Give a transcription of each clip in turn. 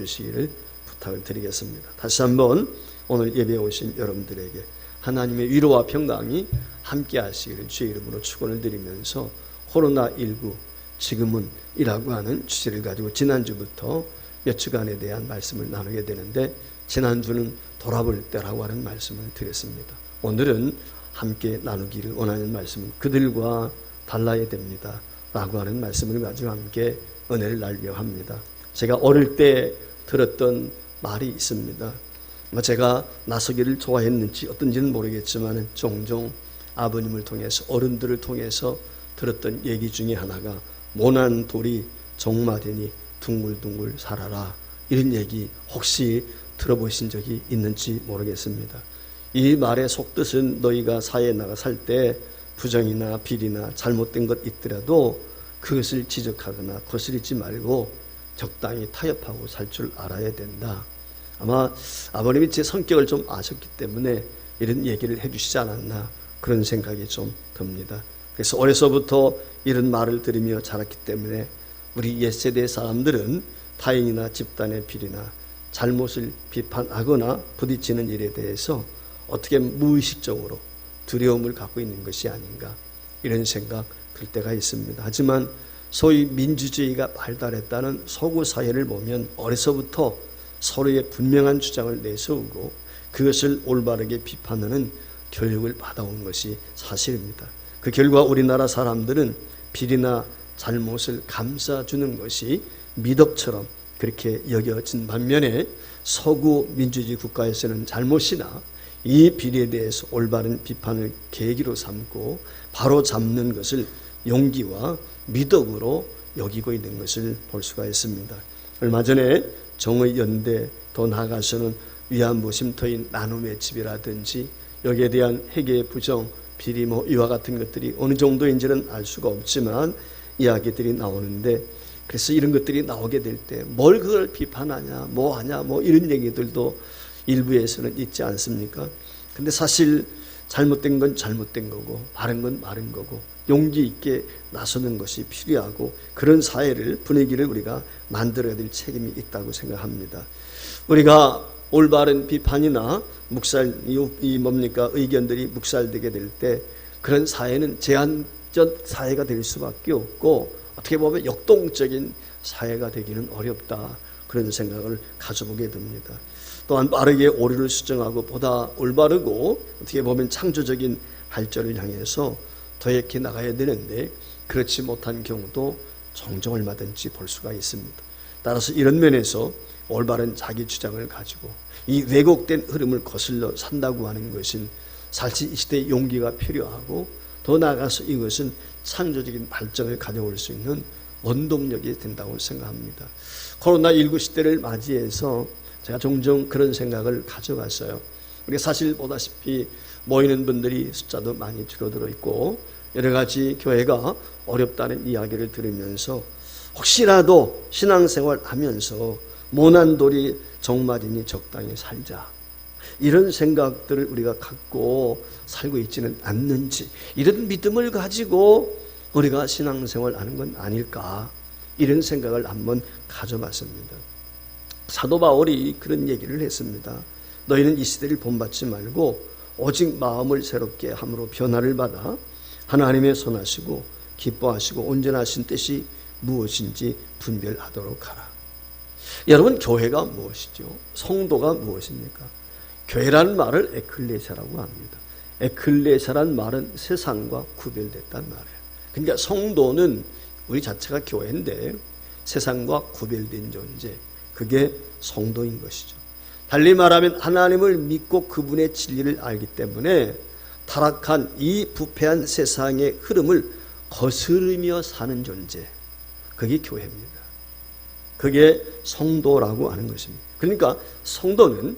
주시기를 부탁을 드리겠습니다. 다시 한번 오늘 예배에 오신 여러분들에게 하나님의 위로와 평강이 함께 하시기를 주의 이름으로 축원을 드리면서 코로나19 지금은 이라고 하는 주제를 가지고 지난주부터 몇 주간에 대한 말씀을 나누게 되는데, 지난주는 돌아볼 때라고 하는 말씀을 드렸습니다. 오늘은 함께 나누기를 원하는 말씀은 그들과 달라야 됩니다 라고 하는 말씀을 가지고 함께 은혜를 나누려 합니다. 제가 어릴 때 들었던 말이 있습니다. 제가 나서기를 좋아했는지 어떤지는 모르겠지만 종종 아버님을 통해서, 어른들을 통해서 들었던 얘기 중에 하나가 모난 돌이 종마되니 둥글둥글 살아라, 이런 얘기 혹시 들어보신 적이 있는지 모르겠습니다. 이 말의 속뜻은 너희가 사회에 나가 살 때 부정이나 비리나 잘못된 것 있더라도 그것을 지적하거나 거스르지 말고 적당히 타협하고 살 줄 알아야 된다. 아마 아버님이 제 성격을 좀 아셨기 때문에 이런 얘기를 해주시지 않았나, 그런 생각이 좀 듭니다. 그래서 어려서부터 이런 말을 들으며 자랐기 때문에 우리 옛세대 사람들은 타인이나 집단의 비리나 잘못을 비판하거나 부딪히는 일에 대해서 어떻게 무의식적으로 두려움을 갖고 있는 것이 아닌가, 이런 생각 들 때가 있습니다. 하지만 소위 민주주의가 발달했다는 서구 사회를 보면 어려서부터 서로의 분명한 주장을 내세우고 그것을 올바르게 비판하는 교육을 받아온 것이 사실입니다. 그 결과 우리나라 사람들은 비리나 잘못을 감싸주는 것이 미덕처럼 그렇게 여겨진 반면에 서구 민주주의 국가에서는 잘못이나 이 비리에 대해서 올바른 비판을 계기로 삼고 바로 잡는 것을 용기와 미덕으로 여기고 있는 것을 볼 수가 있습니다. 얼마 전에 정의연대, 더 나아가서는 위안부 쉼터인 나눔의 집이라든지 여기에 대한 회계 부정, 비리 이와 같은 것들이 어느 정도인지는 알 수가 없지만 이야기들이 나오는데, 그래서 이런 것들이 나오게 될 때 뭘 그걸 비판하냐, 뭐 하냐, 뭐 이런 얘기들도 일부에서는 있지 않습니까? 근데 사실 잘못된 건 잘못된 거고 바른 건 바른 거고 용기 있게 나서는 것이 필요하고, 그런 사회를, 분위기를 우리가 만들어야 될 책임이 있다고 생각합니다. 우리가 올바른 비판이나 의견들이 묵살되게 될 때 그런 사회는 제한적 사회가 될 수밖에 없고 어떻게 보면 역동적인 사회가 되기는 어렵다, 그런 생각을 가져보게 됩니다. 또한 빠르게 오류를 수정하고 보다 올바르고 어떻게 보면 창조적인 발전을 향해서 도약해 나가야 되는데 그렇지 못한 경우도 종종 얼마든지 볼 수가 있습니다. 따라서 이런 면에서 올바른 자기 주장을 가지고 이 왜곡된 흐름을 거슬러 산다고 하는 것은 사실 이 시대에 용기가 필요하고, 더 나아가서 이것은 창조적인 발전을 가져올 수 있는 원동력이 된다고 생각합니다. 코로나19 시대를 맞이해서 제가 종종 그런 생각을 가져갔어요. 우리가 사실 보다시피 모이는 분들이 숫자도 많이 줄어들어 있고 여러 가지 교회가 어렵다는 이야기를 들으면서 혹시라도 신앙생활 하면서 모난 돌이 종마되니 적당히 살자, 이런 생각들을 우리가 갖고 살고 있지는 않는지, 이런 믿음을 가지고 우리가 신앙생활 하는 건 아닐까, 이런 생각을 한번 가져봤습니다. 사도 바울이 그런 얘기를 했습니다. 너희는 이 시대를 본받지 말고 오직 마음을 새롭게 함으로 변화를 받아 하나님의 선하시고 기뻐하시고 온전하신 뜻이 무엇인지 분별하도록 하라. 여러분, 교회가 무엇이죠? 성도가 무엇입니까? 교회라는 말을 에클레시아라고 합니다. 에클레시아라는 말은 세상과 구별됐단 말이에요. 그러니까 성도는 우리 자체가 교회인데 세상과 구별된 존재, 그게 성도인 것이죠. 달리 말하면 하나님을 믿고 그분의 진리를 알기 때문에 타락한 이 부패한 세상의 흐름을 거스르며 사는 존재, 그게 교회입니다. 그게 성도라고 하는 것입니다. 그러니까 성도는,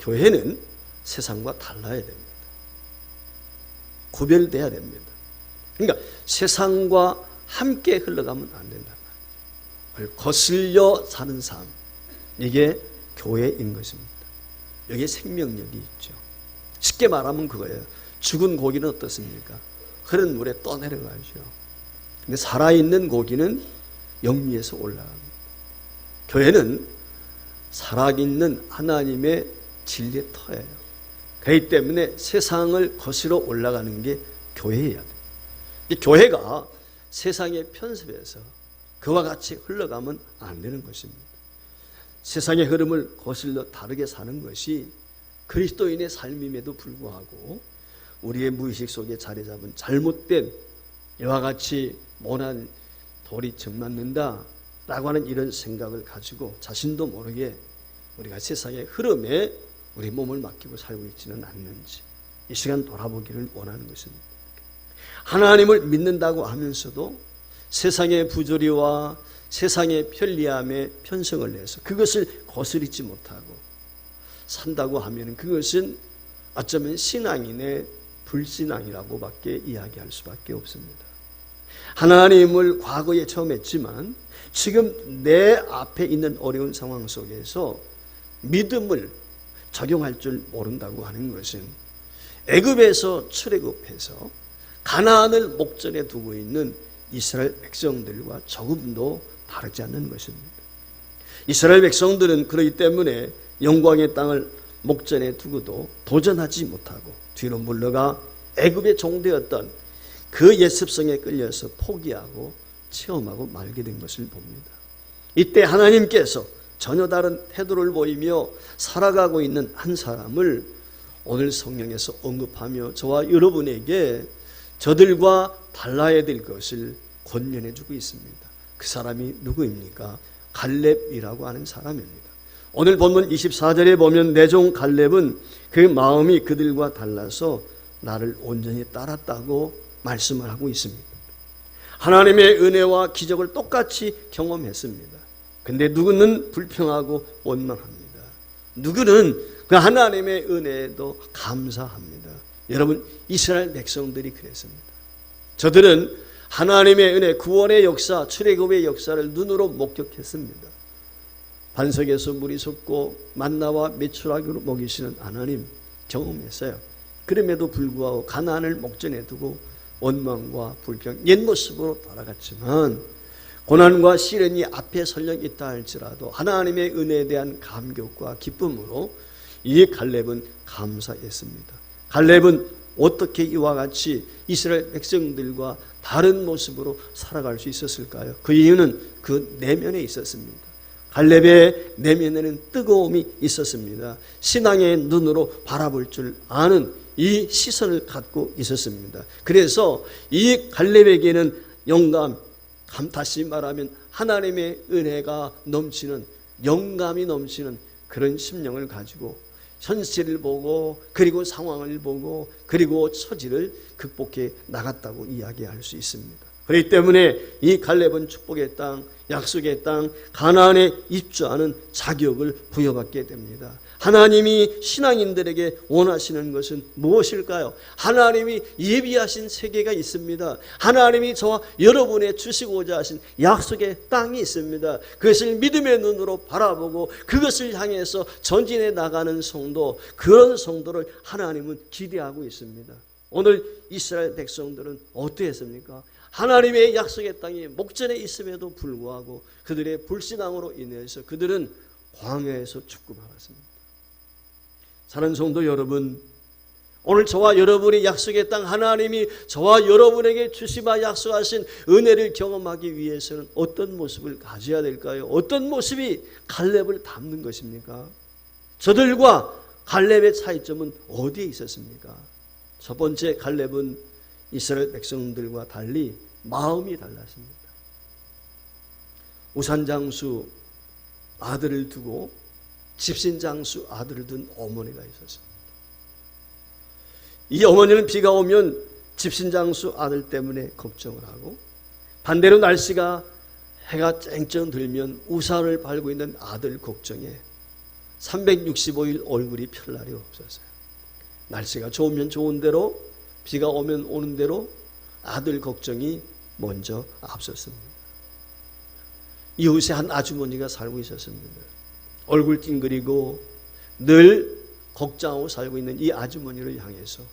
교회는 세상과 달라야 됩니다. 구별돼야 됩니다. 그러니까 세상과 함께 흘러가면 안 된다. 그걸 거슬려 사는 삶, 이게 교회인 것입니다. 여기에 생명력이 있죠. 쉽게 말하면 그거예요. 죽은 고기는 어떻습니까? 흐른 물에 떠내려가죠. 근데 살아있는 고기는 영위에서 올라갑니다. 교회는 살아있는 하나님의 진리의 터예요. 그렇기 때문에 세상을 거스러 올라가는 게 교회여야 돼요. 이 교회가 세상의 편습에서 그와 같이 흘러가면 안 되는 것입니다. 세상의 흐름을 거슬러 다르게 사는 것이 그리스도인의 삶임에도 불구하고 우리의 무의식 속에 자리 잡은 잘못된 이와 같이 모난 돌이 정맞는다 라고 하는 이런 생각을 가지고 자신도 모르게 우리가 세상의 흐름에 우리 몸을 맡기고 살고 있지는 않는지 이 시간 돌아보기를 원하는 것입니다. 하나님을 믿는다고 하면서도 세상의 부조리와 세상의 편리함에 편성을 내서 그것을 거스르지 못하고 산다고 하면 그것은 어쩌면 신앙인의 불신앙이라고밖에 이야기할 수밖에 없습니다. 하나님을 과거에 처음 했지만 지금 내 앞에 있는 어려운 상황 속에서 믿음을 적용할 줄 모른다고 하는 것은 애굽에서 출애굽해서 가나안을 목전에 두고 있는 이스라엘 백성들과 조금도 다르지 않는 것입니다. 이스라엘 백성들은 그렇기 때문에 영광의 땅을 목전에 두고도 도전하지 못하고 뒤로 물러가 애굽의 종되었던 그 옛습성에 끌려서 포기하고 체험하고 말게 된 것을 봅니다. 이때 하나님께서 전혀 다른 태도를 보이며 살아가고 있는 한 사람을 오늘 성경에서 언급하며 저와 여러분에게 저들과 달라야 될 것을 권면해 주고 있습니다. 그 사람이 누구입니까? 갈렙이라고 하는 사람입니다. 오늘 본문 24절에 보면 내 종 갈렙은 그 마음이 그들과 달라서 나를 온전히 따랐다고 말씀을 하고 있습니다. 하나님의 은혜와 기적을 똑같이 경험했습니다. 근데 누구는 불평하고 원망합니다. 누구는 그 하나님의 은혜에도 감사합니다. 여러분, 이스라엘 백성들이 그랬습니다. 저들은 하나님의 은혜, 구원의 역사, 출애굽의 역사를 눈으로 목격했습니다. 반석에서 물이 솟고 만나와 메추라기로 먹이시는 하나님 경험했어요. 그럼에도 불구하고 가나안을 목전에 두고 원망과 불평, 옛 모습으로 돌아갔지만 고난과 시련이 앞에 설령 있다 할지라도 하나님의 은혜에 대한 감격과 기쁨으로 이 갈렙은 감사했습니다. 갈렙은 어떻게 이와 같이 이스라엘 백성들과 다른 모습으로 살아갈 수 있었을까요? 그 이유는 그 내면에 있었습니다. 갈렙의 내면에는 뜨거움이 있었습니다. 신앙의 눈으로 바라볼 줄 아는 이 시선을 갖고 있었습니다. 그래서 이 갈렙에게는 영감, 다시 말하면 하나님의 은혜가 넘치는, 영감이 넘치는 그런 심령을 가지고 현실을 보고 그리고 상황을 보고 그리고 처지를 극복해 나갔다고 이야기할 수 있습니다. 그렇기 때문에 이 갈렙은 축복의 땅, 약속의 땅, 가나안에 입주하는 자격을 부여받게 됩니다. 하나님이 신앙인들에게 원하시는 것은 무엇일까요? 하나님이 예비하신 세계가 있습니다. 하나님이 저와 여러분의 주시고자 하신 약속의 땅이 있습니다. 그것을 믿음의 눈으로 바라보고 그것을 향해서 전진해 나가는 성도, 그런 성도를 하나님은 기대하고 있습니다. 오늘 이스라엘 백성들은 어떠했습니까? 하나님의 약속의 땅이 목전에 있음에도 불구하고 그들의 불신앙으로 인해서 그들은 광야에서 죽고 말았습니다. 사랑하는 성도 여러분, 오늘 저와 여러분이 약속의 땅, 하나님이 저와 여러분에게 주시마 약속하신 은혜를 경험하기 위해서는 어떤 모습을 가져야 될까요? 어떤 모습이 갈렙을 닮는 것입니까? 저들과 갈렙의 차이점은 어디에 있었습니까? 첫 번째, 갈렙은 이스라엘 백성들과 달리 마음이 달랐습니다. 우산장수 아들을 두고 집신장수 아들을 둔 어머니가 있었습니다. 이 어머니는 비가 오면 집신장수 아들 때문에 걱정을 하고, 반대로 날씨가 해가 쨍쨍 들면 우산을 밟고 있는 아들 걱정에 365일 얼굴이 펼 날이 없었어요. 날씨가 좋으면 좋은 대로, 비가 오면 오는 대로 아들 걱정이 먼저 앞섰습니다. 이웃에 한 아주머니가 살고 있었습니다. 얼굴 찡그리고 늘 걱정하고 살고 있는 이 아주머니를 향해서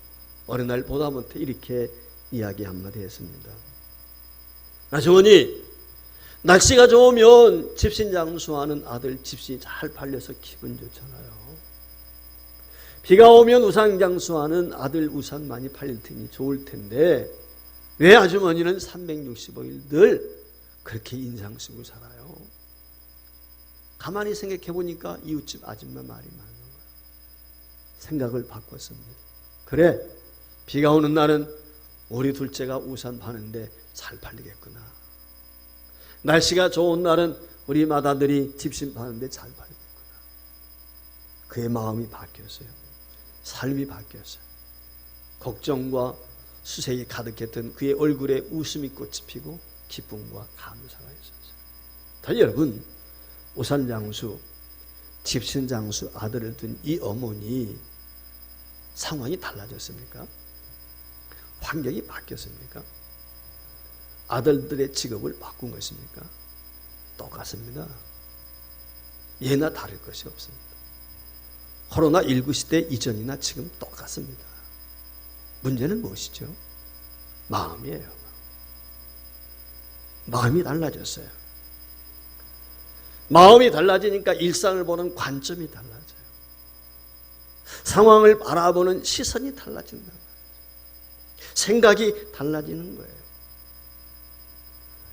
어느 날 보다못해 이렇게 이야기 한마디 했습니다. 아주머니, 날씨가 좋으면 집신장수하는 아들 집신이 잘 팔려서 기분 좋잖아요. 비가 오면 우산장수하는 아들 우산 많이 팔릴 테니 좋을 텐데 왜 아주머니는 365일 늘 그렇게 인상 쓰고 살아요? 가만히 생각해 보니까 이웃집 아줌마 말이 맞는 거예요. 생각을 바꿨습니다. 그래, 비가 오는 날은 우리 둘째가 우산 파는데 잘 팔리겠구나. 날씨가 좋은 날은 우리 맏아들이 집신 파는데 잘 팔리겠구나. 그의 마음이 바뀌었어요. 삶이 바뀌었어요. 걱정과 수색이 가득했던 그의 얼굴에 웃음이 꽃이 피고 기쁨과 감사가 있었어요. 다 여러분, 우산장수, 집신장수 아들을 둔 이 어머니 상황이 달라졌습니까? 환경이 바뀌었습니까? 아들들의 직업을 바꾼 것입니까? 똑같습니다. 예나 다를 것이 없습니다. 코로나19 시대 이전이나 지금 똑같습니다. 문제는 무엇이죠? 마음이에요. 마음이 달라졌어요. 마음이 달라지니까 일상을 보는 관점이 달라져요. 상황을 바라보는 시선이 달라진다. 생각이 달라지는 거예요.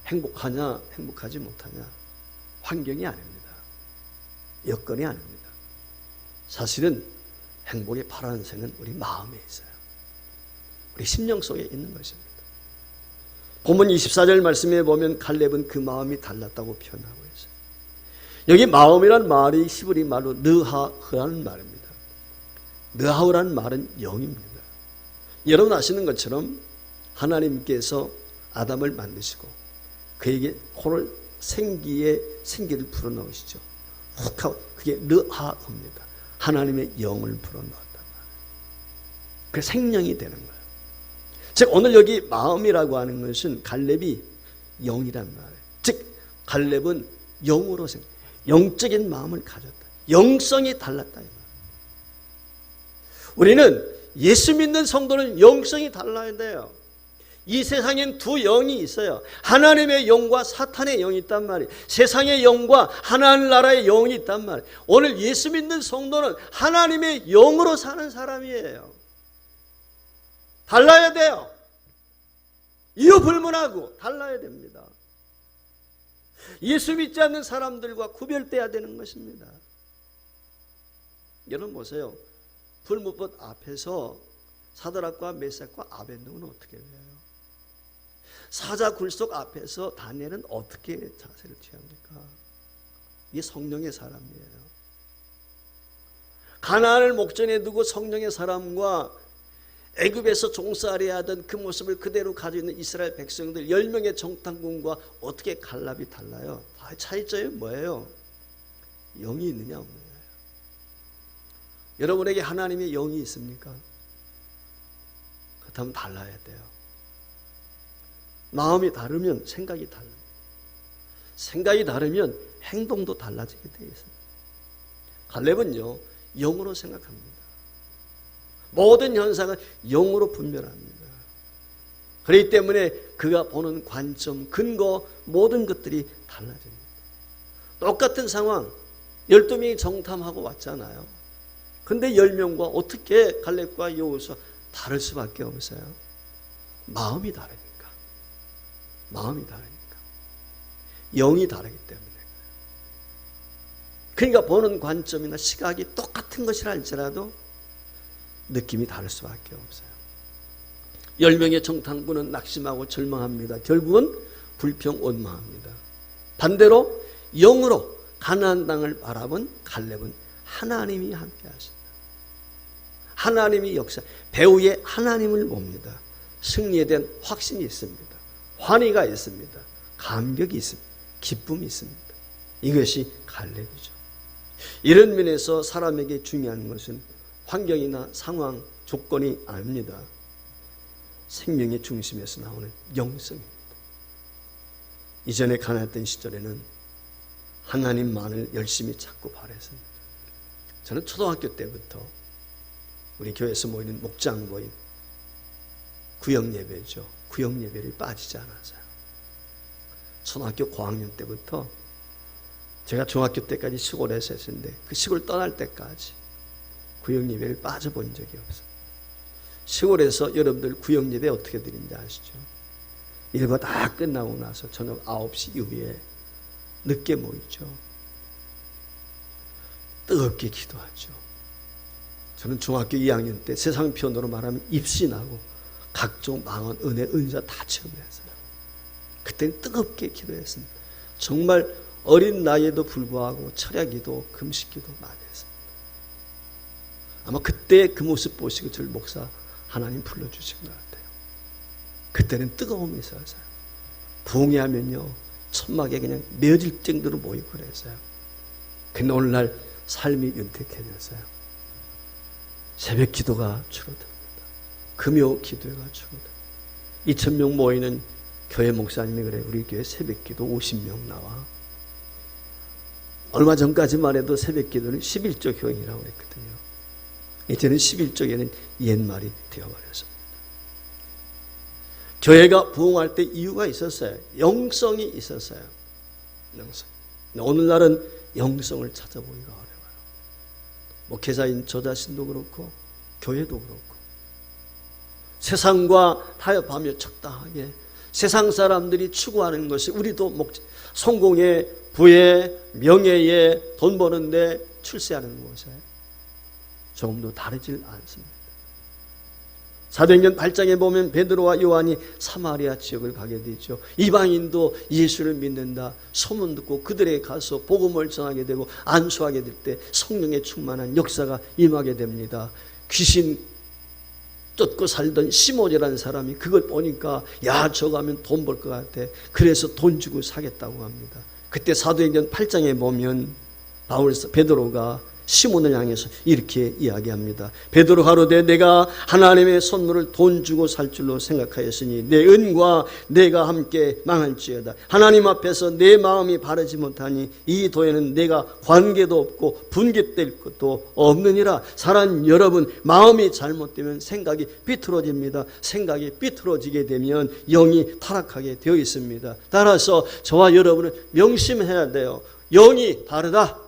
행복하냐, 행복하지 못하냐, 환경이 아닙니다. 여건이 아닙니다. 사실은 행복의 파란색은 우리 마음에 있어요. 우리 심령 속에 있는 것입니다. 본문 24절 말씀에 보면 갈렙은 그 마음이 달랐다고 표현하고 있어요. 여기 마음이란 말이 히브리 말로 느하흐라는 말입니다. 느하흐라는 말은 영입니다. 여러분 아시는 것처럼 하나님께서 아담을 만드시고 그에게 코를 생기를 불어넣으시죠. 훅 하고 그게 느하흐입니다. 하나님의 영을 불어넣었단 말이에요. 그 생명이 되는 거예요. 즉 오늘 여기 마음이라고 하는 것은 갈렙이 영이란 말이에요. 즉 갈렙은 영으로 영적인 마음을 가졌다. 영성이 달랐다. 이 말이에요. 우리는 예수 믿는 성도는 영성이 달라야 돼요. 이 세상엔 두 영이 있어요. 하나님의 영과 사탄의 영이 있단 말이에요. 세상의 영과 하나님 나라의 영이 있단 말이에요. 오늘 예수 믿는 성도는 하나님의 영으로 사는 사람이에요. 달라야 돼요. 이유 불문하고 달라야 됩니다. 예수 믿지 않는 사람들과 구별돼야 되는 것입니다. 여러분 보세요. 불못벗 앞에서 사드락과 메삭과 아벤노는 어떻게 해요? 사자 굴속 앞에서 다니엘은 어떻게 자세를 취합니까? 이게 성령의 사람이에요. 가나안을 목전에 두고 성령의 사람과 애굽에서 종살이 하던 그 모습을 그대로 가지고 있는 이스라엘 백성들 10명의 정탐꾼과 어떻게 갈랍이 달라요? 차이점이 뭐예요? 영이 있느냐 없느냐. 여러분에게 하나님의 영이 있습니까? 그렇다면 달라야 돼요. 마음이 다르면 생각이 달라요. 생각이 다르면 행동도 달라지게 되어 있습니다. 갈렙은요, 영으로 생각합니다. 모든 현상은 영으로 분별합니다. 그렇기 때문에 그가 보는 관점, 근거, 모든 것들이 달라집니다. 똑같은 상황, 12명이 정탐하고 왔잖아요. 근데 10명과 어떻게 갈렙과 여호수아 다를 수밖에 없어요? 마음이 다르니까. 마음이 다르니까. 영이 다르기 때문에. 그러니까 보는 관점이나 시각이 똑같은 것이라 할지라도 느낌이 다를 수밖에 없어요. 10명의 정탐꾼은 낙심하고 절망합니다. 결국은 불평원망합니다. 반대로 영으로 가나안 땅을 바라본 갈렙은 하나님이 함께 하신다. 하나님이 역사, 배후에 하나님을 봅니다. 승리에 대한 확신이 있습니다. 환희가 있습니다. 감격이 있습니다. 기쁨이 있습니다. 이것이 갈렙이죠. 이런 면에서 사람에게 중요한 것은 환경이나 상황, 조건이 아닙니다. 생명의 중심에서 나오는 영성입니다. 이전에 가난했던 시절에는 하나님만을 열심히 찾고 바랬습니다. 저는 초등학교 때부터 우리 교회에서 모이는 목장 모임, 구역 예배죠. 구역 예배를 빠지지 않았어요. 초등학교 고학년 때부터 제가 중학교 때까지 시골에서 했었는데 그 시골 떠날 때까지 구역예배를 빠져본 적이 없어요. 시골에서 여러분들 구역예배 어떻게 드리는지 아시죠? 일과 다 끝나고 나서 저녁 9시 이후에 늦게 모이죠. 뜨겁게 기도하죠. 저는 중학교 2학년 때 세상 표현으로 말하면 입신하고 각종 망언, 은혜, 은사 다 체험했어요. 그때는 뜨겁게 기도했습니다. 정말 어린 나이에도 불구하고 철야기도, 금식기도 많이 했습니다. 아마 그때 그 모습 보시고 저를 목사 하나님 불러주신 것 같아요. 그때는 뜨거움이 있었어요. 부흥회하면요 천막에 그냥 메어질 정도로 모이고 그랬어요. 근데 오늘날 삶이 윤택해졌어요. 새벽 기도가 줄어듭니다. 금요 기도가 줄어듭니다. 2,000명 모이는 교회 목사님이 그래 우리 교회 새벽 기도 50명 나와. 얼마 전까지만 해도 새벽 기도는 11조 교인이라고 했거든요. 이제는 11조에는 옛말이 되어버렸습니다. 교회가 부흥할 때 이유가 있었어요. 영성이 있었어요. 영성. 오늘날은 영성을 찾아보기가 어려워요. 목회자인 저 자신도 그렇고 교회도 그렇고 세상과 타협하며 적당하게 세상 사람들이 추구하는 것이 우리도 성공에 부에 명예에 돈 버는데 출세하는 것에 조금도 다르질 않습니다. 사도행전 8장에 보면 베드로와 요한이 사마리아 지역을 가게 되죠. 이방인도 예수를 믿는다 소문 듣고 그들에게 가서 복음을 전하게 되고 안수하게 될 때 성령의 충만한 역사가 임하게 됩니다. 귀신 쫓고 살던 시몬이라는 사람이 그걸 보니까 야 저거 하면 돈 벌 것 같아. 그래서 돈 주고 사겠다고 합니다. 그때 사도행전 8장에 보면 베드로가 시몬을 향해서 이렇게 이야기합니다. 베드로 가로되 내가 하나님의 선물을 돈 주고 살 줄로 생각하였으니 내 은과 내가 함께 망할지어다. 하나님 앞에서 내 마음이 바르지 못하니 이 도에는 내가 관계도 없고 분깃될 것도 없느니라. 사람 여러분 마음이 잘못되면 생각이 삐뚤어집니다. 생각이 삐뚤어지게 되면 영이 타락하게 되어 있습니다. 따라서 저와 여러분은 명심해야 돼요. 영이 다르다.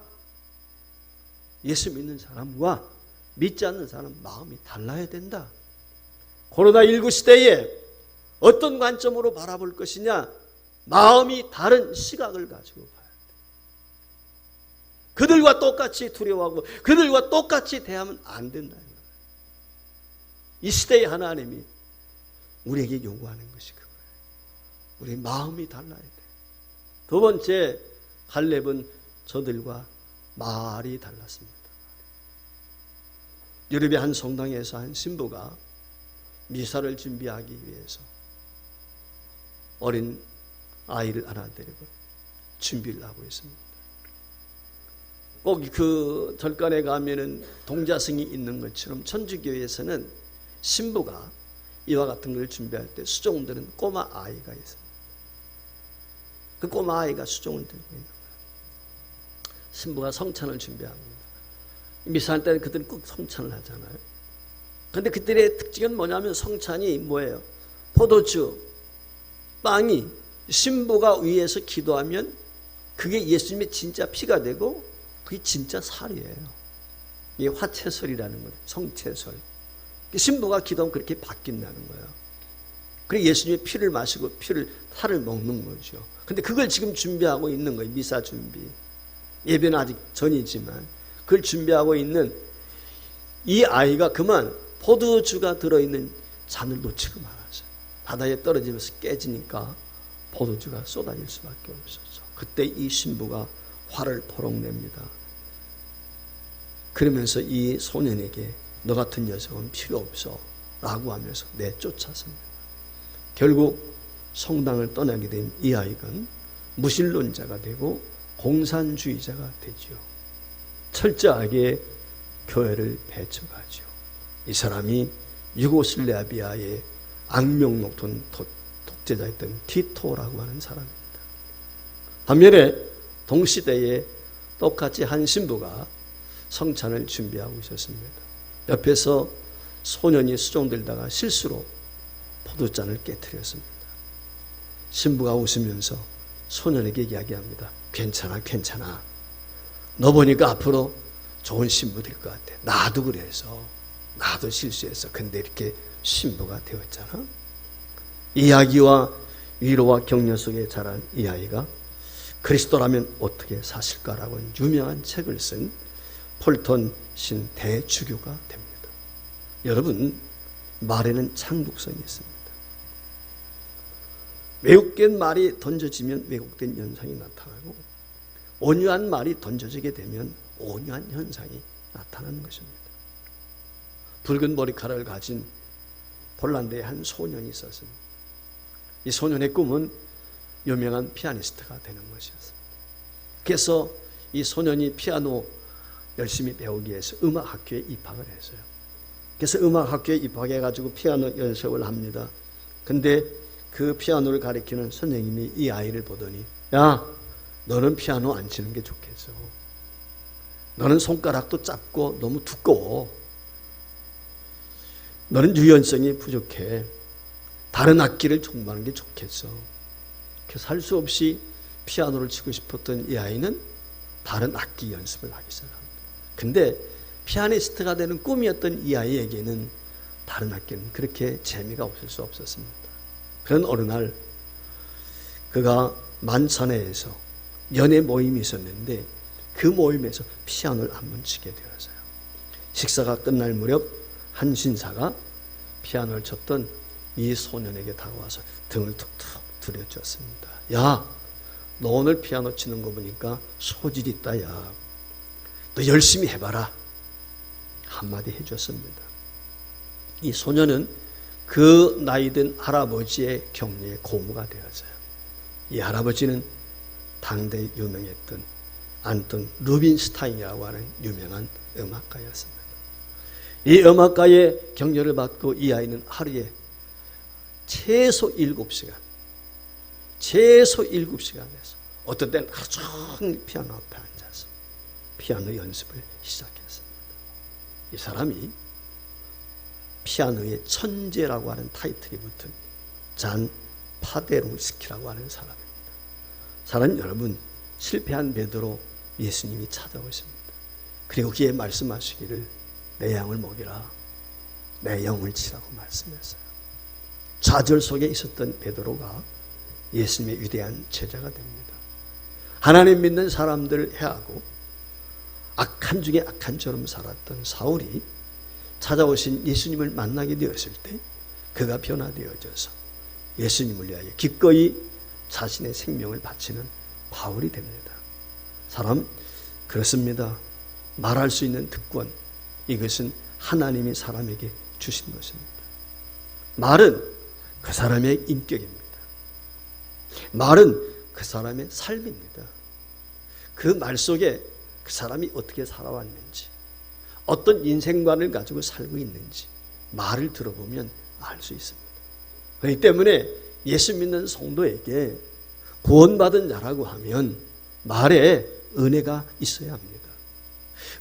예수 믿는 사람과 믿지 않는 사람 마음이 달라야 된다. 코로나19 시대에 어떤 관점으로 바라볼 것이냐? 마음이 다른 시각을 가지고 봐야 돼. 그들과 똑같이 두려워하고 그들과 똑같이 대하면 안 된다. 이 시대의 하나님이 우리에게 요구하는 것이 그거예요. 우리 마음이 달라야 돼. 두 번째, 갈렙은 저들과 말이 달랐습니다. 유럽의 한 성당에서 한 신부가 미사를 준비하기 위해서 어린 아이를 하나 데리고 준비를 하고 있습니다. 꼭 그 절간에 가면은 동자승이 있는 것처럼 천주교에서는 신부가 이와 같은 걸 준비할 때 수종들은 꼬마 아이가 있습니다. 그 꼬마 아이가 수종을 들고 있는 거예요. 신부가 성찬을 준비합니다. 미사할 때는 그들은 꼭 성찬을 하잖아요. 그런데 그들의 특징은 뭐냐면 성찬이 뭐예요? 포도주, 빵이 신부가 위에서 기도하면 그게 예수님의 진짜 피가 되고 그게 진짜 살이에요. 이게 화채설이라는 거예요. 성채설. 신부가 기도하면 그렇게 바뀐다는 거예요. 그리고 예수님의 피를 마시고 살을 먹는 거죠. 근데 그걸 지금 준비하고 있는 거예요. 미사 준비. 예배는 아직 전이지만 그걸 준비하고 있는 이 아이가 그만 포도주가 들어있는 잔을 놓치고 말았어요. 바다에 떨어지면서 깨지니까 포도주가 쏟아질 수밖에 없었죠. 그때 이 신부가 화를 포록 냅니다. 그러면서 이 소년에게 너 같은 녀석은 필요 없어 라고 하면서 내쫓았습니다. 결국 성당을 떠나게 된 이 아이는 무신론자가 되고 공산주의자가 되지요. 철저하게 교회를 배척하죠. 이 사람이 유고슬라비아의 악명 높은 독재자였던 티토라고 하는 사람입니다. 반면에 동시대에 똑같이 한 신부가 성찬을 준비하고 있었습니다. 옆에서 소년이 수종들다가 실수로 포도잔을 깨뜨렸습니다. 신부가 웃으면서 소년에게 이야기합니다. 괜찮아, 괜찮아. 너 보니까 앞으로 좋은 신부 될 것 같아. 나도 그래서, 나도 실수했어. 근데 이렇게 신부가 되었잖아. 이야기와 위로와 격려 속에 자란 이 아이가 그리스도라면 어떻게 사실까라고 유명한 책을 쓴 폴턴 신 대주교가 됩니다. 여러분, 말에는 창독성이 있습니다. 왜곡된 말이 던져지면 왜곡된 현상이 나타나고, 온유한 말이 던져지게 되면 온유한 현상이 나타나는 것입니다. 붉은 머리카락을 가진 폴란드의 한 소년이 있었습니다. 이 소년의 꿈은 유명한 피아니스트가 되는 것이었습니다. 그래서 이 소년이 피아노 열심히 배우기 위해서 음악학교에 입학을 했어요. 그래서 음악학교에 입학해가지고 피아노 연습을 합니다. 근데 그 피아노를 가르치는 선생님이 이 아이를 보더니, 야, 너는 피아노 안 치는 게 좋겠어. 너는 손가락도 짧고 너무 두꺼워. 너는 유연성이 부족해. 다른 악기를 공부하는 게 좋겠어. 그래서 할 수 없이 피아노를 치고 싶었던 이 아이는 다른 악기 연습을 하기 시작합니다. 근데 피아니스트가 되는 꿈이었던 이 아이에게는 다른 악기는 그렇게 재미가 없을 수 없었습니다. 그런 어느 날 그가 만천하에서 연애 모임이 있었는데 그 모임에서 피아노를 한번 치게 되었어요. 식사가 끝날 무렵 한 신사가 피아노를 쳤던 이 소년에게 다가와서 등을 툭툭 두려줬습니다. 야, 너 오늘 피아노 치는 거 보니까 소질이 있다. 야, 너 열심히 해봐라. 한마디 해줬습니다. 이 소년은 그 나이든 할아버지의 격려에 고무가 되었어요. 이 할아버지는 당대에 유명했던 안톤 루빈스타인이라고 하는 유명한 음악가였습니다. 이 음악가의 격려를 받고 이 아이는 하루에 최소 7시간에서 어떤 때는 하루 종일 피아노 앞에 앉아서 피아노 연습을 시작했습니다. 이 사람이 피아노의 천재라고 하는 타이틀이 붙은 잔 파데로스키라고 하는 사람입니다. 사랑하는 여러분, 실패한 베드로 예수님이 찾아오십니다. 그리고 그에 말씀하시기를 내 양을 먹이라, 내 영을 치라고 말씀했어요. 좌절 속에 있었던 베드로가 예수님의 위대한 제자가 됩니다. 하나님 믿는 사람들을 해하고 악한 중에 악한처럼 살았던 사울이 찾아오신 예수님을 만나게 되었을 때 그가 변화되어져서 예수님을 위하여 기꺼이 자신의 생명을 바치는 바울이 됩니다. 사람, 그렇습니다. 말할 수 있는 특권, 이것은 하나님이 사람에게 주신 것입니다. 말은 그 사람의 인격입니다. 말은 그 사람의 삶입니다. 그 말 속에 그 사람이 어떻게 살아왔는지, 어떤 인생관을 가지고 살고 있는지 말을 들어보면 알 수 있습니다. 그렇기 때문에 예수 믿는 성도에게 구원받은 자라고 하면 말에 은혜가 있어야 합니다.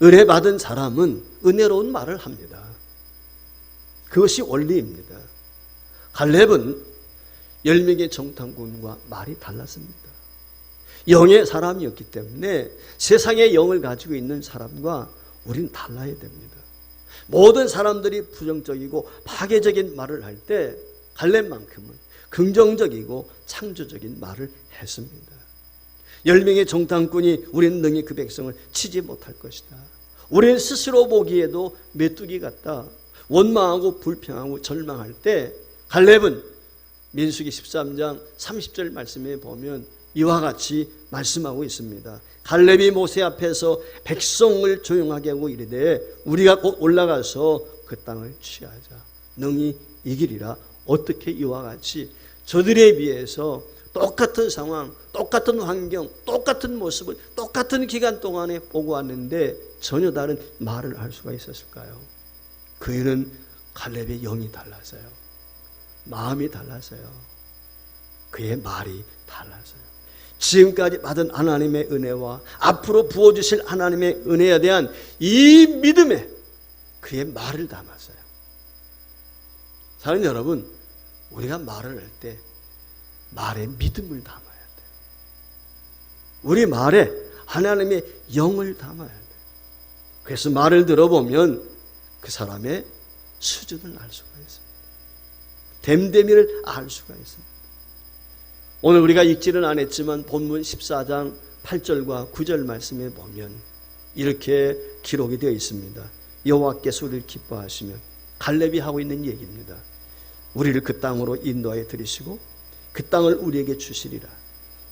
은혜 받은 사람은 은혜로운 말을 합니다. 그것이 원리입니다. 갈렙은 10명의 정탐꾼과 말이 달랐습니다. 영의 사람이었기 때문에 세상의 영을 가지고 있는 사람과 우리는 달라야 됩니다. 모든 사람들이 부정적이고 파괴적인 말을 할 때 갈렙만큼은 긍정적이고 창조적인 말을 했습니다. 10명의 정탐꾼이 우리는 능히 그 백성을 치지 못할 것이다. 우리는 스스로 보기에도 메뚜기 같다. 원망하고 불평하고 절망할 때 갈렙은 민수기 13장 30절 말씀에 보면 이와 같이 말씀하고 있습니다. 갈렙이 모세 앞에서 백성을 조용하게 하고 이르되 우리가 곧 올라가서 그 땅을 취하자. 능히 이기리라. 어떻게 이와 같이 저들에 비해서 똑같은 상황, 똑같은 환경, 똑같은 모습을 똑같은 기간 동안에 보고 왔는데 전혀 다른 말을 할 수가 있었을까요? 그 이유는 갈렙의 영이 달라서요. 마음이 달라서요. 그의 말이 달라서요. 지금까지 받은 하나님의 은혜와 앞으로 부어주실 하나님의 은혜에 대한 이 믿음에 그의 말을 담았어요. 사랑하는 여러분, 우리가 말을 할 때 말에 믿음을 담아야 돼요. 우리 말에 하나님의 영을 담아야 돼. 그래서 말을 들어보면 그 사람의 수준을 알 수가 있습니다. 됨됨이를 알 수가 있습니다. 오늘 우리가 읽지는 않았지만 본문 14장 8절과 9절 말씀에 보면 이렇게 기록이 되어 있습니다. 여호와께서 우리를 기뻐하시며, 갈렙이 하고 있는 얘기입니다. 우리를 그 땅으로 인도하여 들이시고 그 땅을 우리에게 주시리라.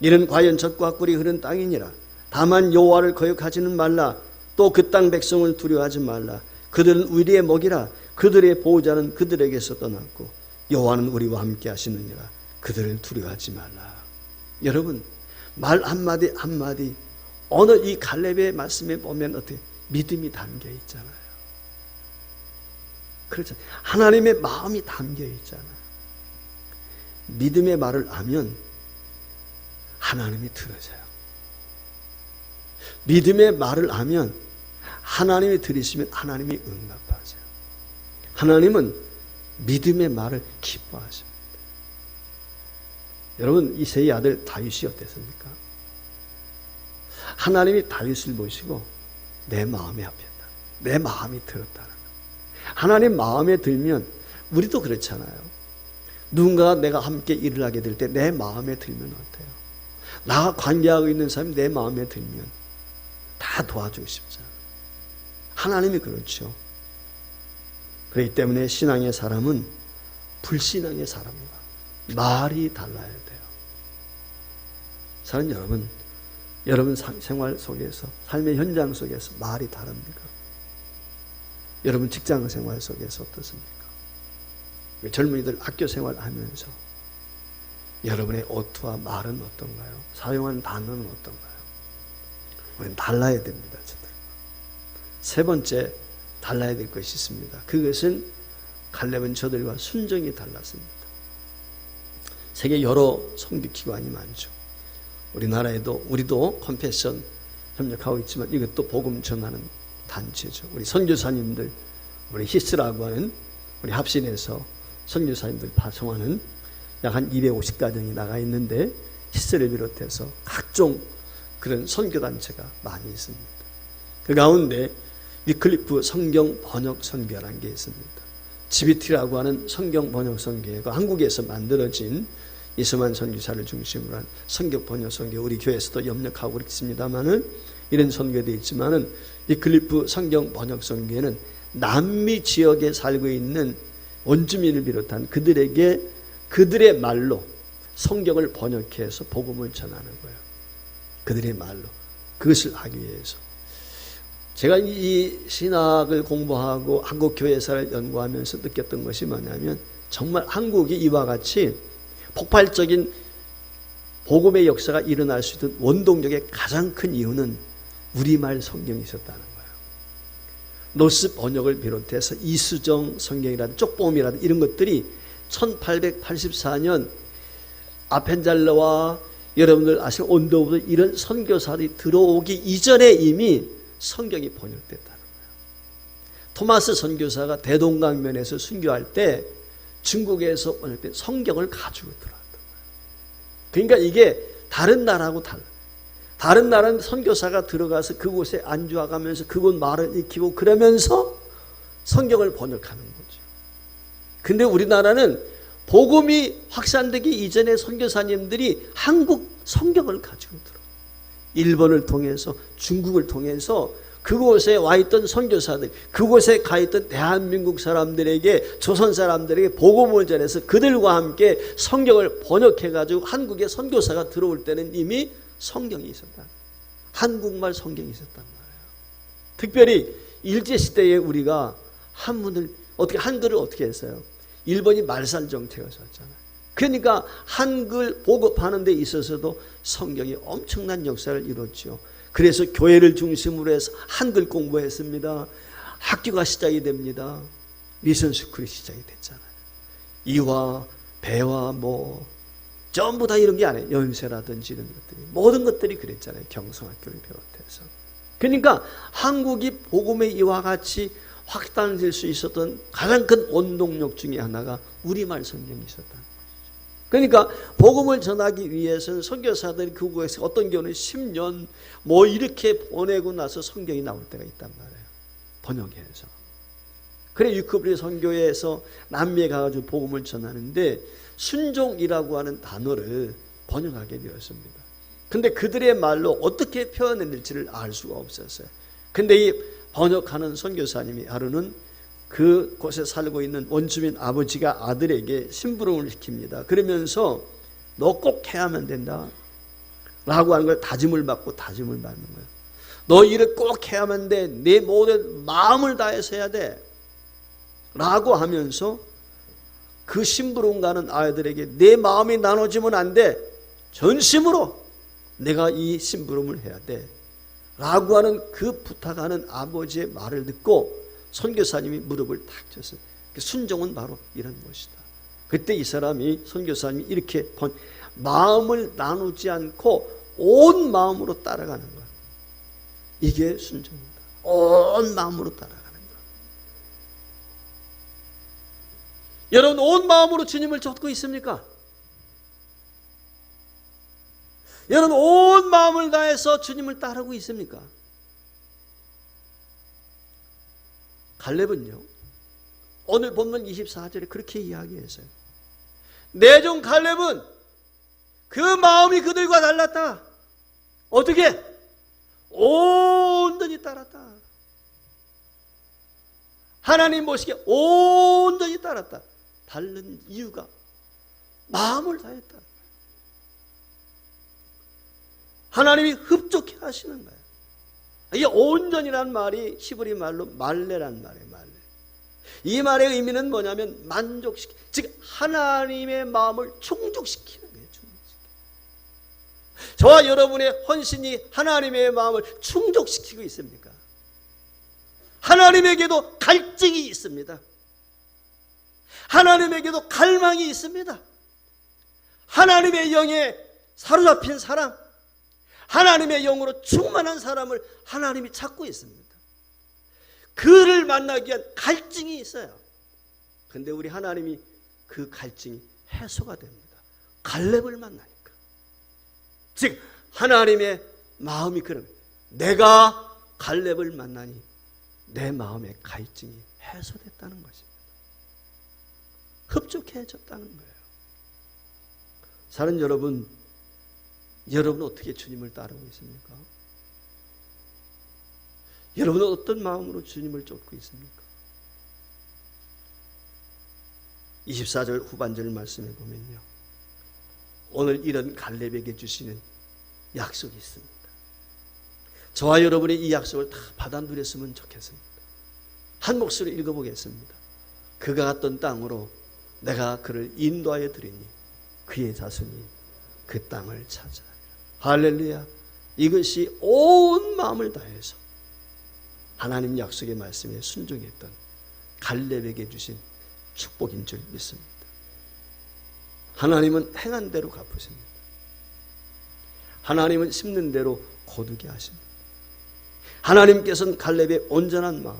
이는 과연 젖과 꿀이 흐른 땅이니라. 다만 여호와를 거역하지는 말라. 또 그 땅 백성을 두려워하지 말라. 그들은 우리의 먹이라. 그들의 보호자는 그들에게서 떠났고 여호와는 우리와 함께 하시느니라. 그들을 두려워하지 말라. 여러분, 말 한마디 한마디 어느 이 갈렙의 말씀에 보면 어떻게 믿음이 담겨 있잖아요. 그렇죠. 하나님의 마음이 담겨 있잖아요. 믿음의 말을 하면 하나님이 들으세요. 믿음의 말을 하면 하나님이 들으시면 하나님이 응답하세요. 하나님은 믿음의 말을 기뻐하십니다. 여러분, 이새의 아들 다윗이 어땠습니까? 하나님이 다윗을 보시고 내 마음에 합했다. 내 마음이 들었다는 거예요. 하나님 마음에 들면 우리도 그렇잖아요. 누군가가 내가 함께 일을 하게 될 때 내 마음에 들면 어때요? 나와 관계하고 있는 사람이 내 마음에 들면 다 도와주고 싶잖아요. 하나님이 그렇죠. 그렇기 때문에 신앙의 사람은 불신앙의 사람과 말이 달라야 돼요. 사는 여러분 생활 속에서, 삶의 현장 속에서 말이 다릅니까? 여러분 직장 생활 속에서 어떻습니까? 젊은이들 학교 생활하면서 여러분의 어투와 말은 어떤가요? 사용한 단어는 어떤가요? 우리는 달라야 됩니다. 세 번째 달라야 될 것이 있습니다. 그것은 갈렙은 저들과 순정이 달랐습니다. 세계 여러 선교기관이 많죠. 우리도 컴패션 협력하고 있지만 이것도 복음 전하는 단체죠. 우리 선교사님들, 우리 히스라고 하는 우리 합신에서 선교사님들 파송하는 약 한 250가정이 나가 있는데 히스를 비롯해서 각종 그런 선교단체가 많이 있습니다. 그 가운데 위클리프 성경 번역 선교라는 게 있습니다. GBT라고 하는 성경 번역 선교회가 한국에서 만들어진 이수만 선교사를 중심으로 한 성경 번역 선교, 우리 교회에서도 협력하고 있습니다만은 이런 선교도 있지만은 위클리프 성경 번역 선교회는 남미 지역에 살고 있는 원주민을 비롯한 그들에게 그들의 말로 성경을 번역해서 복음을 전하는 거예요. 그들의 말로 그것을 하기 위해서. 제가 이 신학을 공부하고 한국 교회사를 연구하면서 느꼈던 것이 뭐냐면 정말 한국이 이와 같이 폭발적인 복음의 역사가 일어날 수 있는 원동력의 가장 큰 이유는 우리말 성경이 있었다는 거예요. 노스 번역을 비롯해서 이수정 성경이라든 쪽보음이라든 이런 것들이 1884년 아펜잘러와 여러분들 아시는 온도부터 이런 선교사들이 들어오기 이전에 이미 성경이 번역됐다는 거예요. 토마스 선교사가 대동강변에서 순교할 때 중국에서 번역된 성경을 가지고 들어왔던 거예요. 그러니까 이게 다른 나라하고 달라요. 다른 나라는 선교사가 들어가서 그곳에 안주하면서 그곳 말을 익히고 그러면서 성경을 번역하는 거죠. 근데 우리나라는 복음이 확산되기 이전에 선교사님들이 한국 성경을 가지고 들어요. 일본을 통해서 중국을 통해서 그곳에 와 있던 선교사들, 그곳에 가 있던 대한민국 사람들에게, 조선 사람들에게 복음을 전해서 그들과 함께 성경을 번역해 가지고 한국에 선교사가 들어올 때는 이미 성경이 있었다. 한국말 성경이 있었단 말이에요. 특별히 일제시대에 우리가 한글을 어떻게 했어요? 일본이 말살 정책을 썼잖아요. 그러니까 한글 보급하는 데 있어서도 성경이 엄청난 역사를 이뤘죠. 그래서 교회를 중심으로 해서 한글 공부했습니다. 학교가 시작이 됩니다. 미션 스쿨이 시작이 됐잖아요. 이화, 배화, 전부 다 이런 게 아니에요. 연세라든지 이런 것들이. 모든 것들이 그랬잖아요. 경성학교를 비롯해서. 그러니까 한국이 복음의 이와 같이 확산될 수 있었던 가장 큰 원동력 중에 하나가 우리말 성경이 있었다는 것이죠. 그러니까 복음을 전하기 위해서는 선교사들이 그곳에서 어떤 경우는 10년 뭐 이렇게 보내고 나서 성경이 나올 때가 있단 말이에요. 번역해서. 그래 유크브리 선교회에서 남미에 가가지고 복음을 전하는데 순종이라고 하는 단어를 번역하게 되었습니다. 근데 그들의 말로 어떻게 표현했는지를 알 수가 없었어요. 근데 이 번역하는 선교사님이 하루는 그곳에 살고 있는 원주민 아버지가 아들에게 심부름을 시킵니다. 그러면서 너 꼭 해야만 된다 라고 하는 걸 다짐을 받고 다짐을 받는 거예요. 너 일을 꼭 해야만 돼. 내 모든 마음을 다해서 해야 돼 라고 하면서 그 심부름 가는 아이들에게 내 마음이 나눠지면 안 돼. 전심으로 내가 이 심부름을 해야 돼 라고 하는 그 부탁하는 아버지의 말을 듣고 선교사님이 무릎을 탁 쳤어요. 순종은 바로 이런 것이다. 그때 이 사람이 선교사님이 이렇게 마음을 나누지 않고 온 마음으로 따라가는 거야. 이게 순종이다. 온 마음으로 따라가는 거야. 여러분 온 마음으로 주님을 쫓고 있습니까? 여러분 온 마음을 다해서 주님을 따르고 있습니까? 갈렙은요 오늘 본문 24절에 그렇게 이야기했어요. 내 종 갈렙은 그 마음이 그들과 달랐다. 어떻게? 온전히 따랐다. 하나님 보시기에 온전히 따랐다. 다른 이유가 마음을 다했다. 하나님이 흡족해 하시는 거예요. 이 온전이란 말이 히브리 말로 말레란 말이에요. 말레. 이 말의 의미는 뭐냐면 만족시키, 즉 하나님의 마음을 충족시키는 거예요. 저와 여러분의 헌신이 하나님의 마음을 충족시키고 있습니까? 하나님에게도 갈증이 있습니다. 하나님에게도 갈망이 있습니다. 하나님의 영에 사로잡힌 사람, 하나님의 영으로 충만한 사람을 하나님이 찾고 있습니다. 그를 만나기 위한 갈증이 있어요. 그런데 우리 하나님이 그 갈증이 해소가 됩니다. 갈렙을 만나니까. 즉 하나님의 마음이 그런, 내가 갈렙을 만나니 내 마음의 갈증이 해소됐다는 것입니다. 흡족해졌다는 거예요. 사는 여러분, 여러분은 어떻게 주님을 따르고 있습니까? 여러분은 어떤 마음으로 주님을 쫓고 있습니까? 24절 후반절 말씀에 보면요, 오늘 이런 갈렙에게 주시는 약속이 있습니다. 저와 여러분이 이 약속을 다 받아 누렸으면 좋겠습니다. 한 목소리 읽어보겠습니다. 그가 갔던 땅으로 내가 그를 인도하여 드리니 그의 자손이 그 땅을 차지하리라. 할렐루야. 이것이 온 마음을 다해서 하나님 약속의 말씀에 순종했던 갈렙에게 주신 축복인 줄 믿습니다. 하나님은 행한 대로 갚으십니다. 하나님은 심는 대로 거두게 하십니다. 하나님께서는 갈렙의 온전한 마음,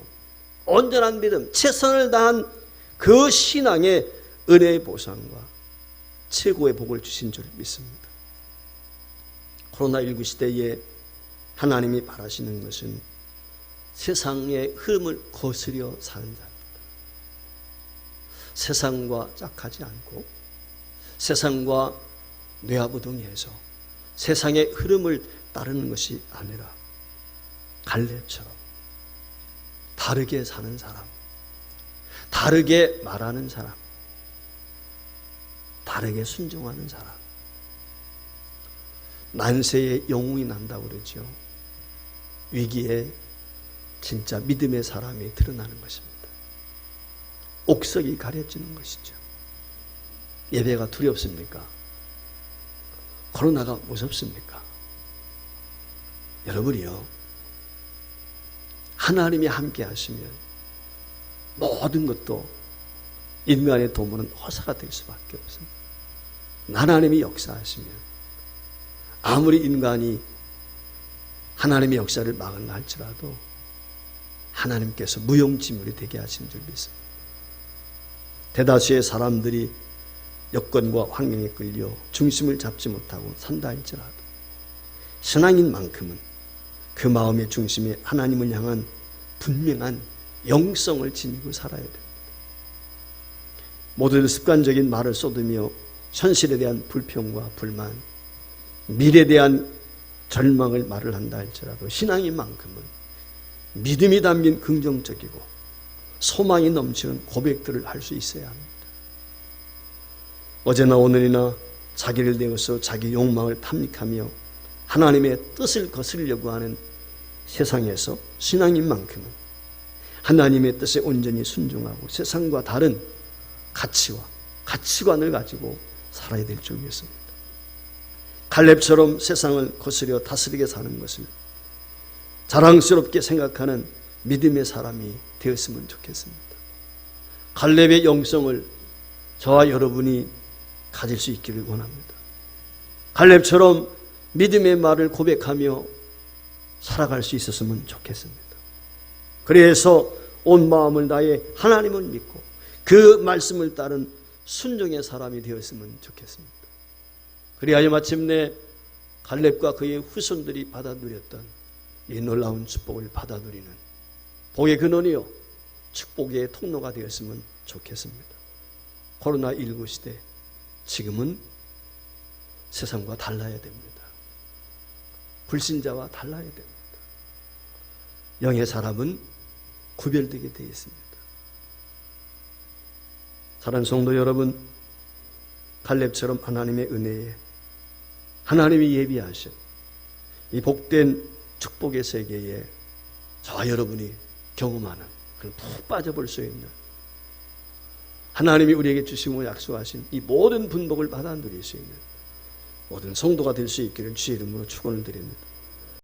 온전한 믿음, 최선을 다한 그 신앙의 은혜의 보상과 최고의 복을 주신 줄 믿습니다. 코로나19 시대에 하나님이 바라시는 것은 세상의 흐름을 거스려 사는 자입니다. 세상과 짝하지 않고 세상과 뇌아부동해서 세상의 흐름을 따르는 것이 아니라 갈렙처럼 다르게 사는 사람, 다르게 말하는 사람, 다르게 순종하는 사람. 만세에 영웅이 난다고 그러죠. 위기에 진짜 믿음의 사람이 드러나는 것입니다. 옥석이 가려지는 것이죠. 예배가 두렵습니까? 코로나가 무섭습니까? 여러분이요, 하나님이 함께 하시면 모든 것도 인간의 도모는 허사가 될 수밖에 없습니다. 하나님이 역사하시면 아무리 인간이 하나님의 역사를 막으려 할지라도 하나님께서 무용지물이 되게 하신 줄 믿습니다. 대다수의 사람들이 여건과 환경에 끌려 중심을 잡지 못하고 산다 할지라도 신앙인 만큼은 그 마음의 중심에 하나님을 향한 분명한 영성을 지니고 살아야 됩니다. 모두들 습관적인 말을 쏟으며 현실에 대한 불평과 불만, 미래에 대한 절망을 말을 한다 할지라도 신앙인 만큼은 믿음이 담긴 긍정적이고 소망이 넘치는 고백들을 할 수 있어야 합니다. 어제나 오늘이나 자기를 대해서 자기 욕망을 탐닉하며 하나님의 뜻을 거스르려고 하는 세상에서 신앙인 만큼은 하나님의 뜻에 온전히 순종하고 세상과 다른 가치와 가치관을 가지고 살아야 될 줄을 믿습니다. 갈렙처럼 세상을 거스려 다스리게 사는 것을 자랑스럽게 생각하는 믿음의 사람이 되었으면 좋겠습니다. 갈렙의 영성을 저와 여러분이 가질 수 있기를 원합니다. 갈렙처럼 믿음의 말을 고백하며 살아갈 수 있었으면 좋겠습니다. 그래서 온 마음을 다해 하나님을 믿고 그 말씀을 따른 순종의 사람이 되었으면 좋겠습니다. 그리하여 마침내 갈렙과 그의 후손들이 받아 누렸던 이 놀라운 축복을 받아 누리는 복의 근원이요 축복의 통로가 되었으면 좋겠습니다. 코로나19 시대 지금은 세상과 달라야 됩니다. 불신자와 달라야 됩니다. 영의 사람은 구별되게 되어 있습니다. 사랑하는 성도 여러분, 갈렙처럼 하나님의 은혜에 하나님이 예비하신 이 복된 축복의 세계에 저와 여러분이 경험하는 그런 푹 빠져볼 수 있는 하나님이 우리에게 주시고 약속하신 이 모든 분복을 받아 누릴 수 있는 모든 성도가 될 수 있기를 주의 이름으로 축원을 드립니다.